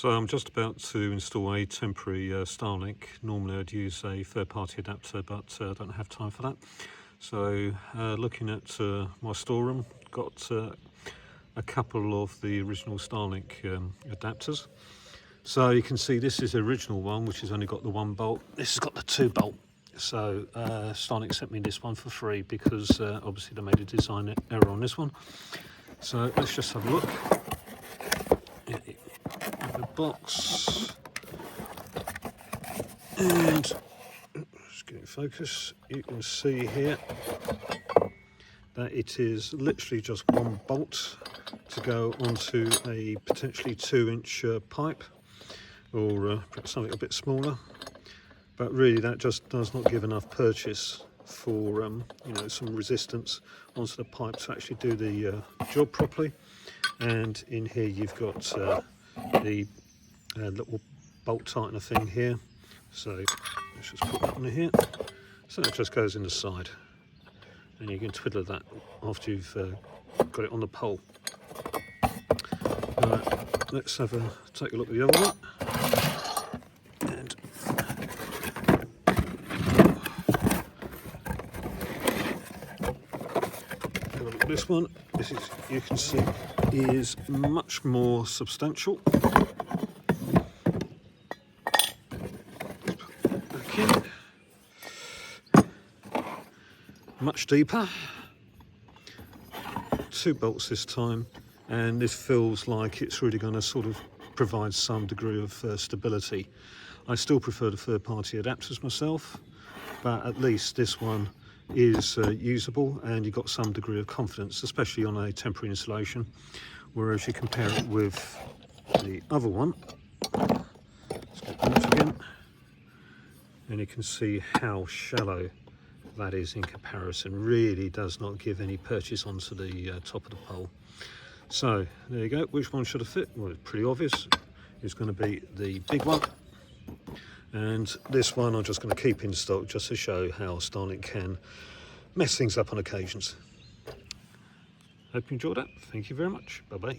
So I'm just about to install a temporary Starlink. Normally I'd use a third-party adapter, but I don't have time for that. So looking at my storeroom, got a couple of the original Starlink adapters. So you can see this is the original one, which has only got the 1 bolt. This has got the 2 bolt. So Starlink sent me this one for free because obviously they made a design error on this one. So let's just have a look. The box, and just get in focus. You can see here that it is literally just 1 bolt to go onto a potentially 2-inch pipe, or perhaps something a bit smaller. But really, that just does not give enough purchase for you know, some resistance onto the pipe to actually do the job properly. And in here you've got the little bolt tightener thing here, so let's just put that on here. So it just goes in the side, and you can twiddle that after you've got it on the pole. Let's take a look at the other one. And have a look at this one. This is, you can see, is much more substantial. Much deeper, 2 bolts this time, and this feels like it's really going to sort of provide some degree of stability. I still prefer the third-party adapters myself, but at least this one is usable, and you've got some degree of confidence, especially on a temporary installation. Whereas you compare it with the other one, let's get that off again, and you can see how shallow that is in comparison. Really does not give any purchase onto the top of the pole. So there you go. Which one should have fit? Well, it's pretty obvious. It's going to be the big one, and this one I'm just going to keep in stock just to show how Starlink can mess things up on occasions. Hope you enjoyed that. Thank you very much. Bye bye.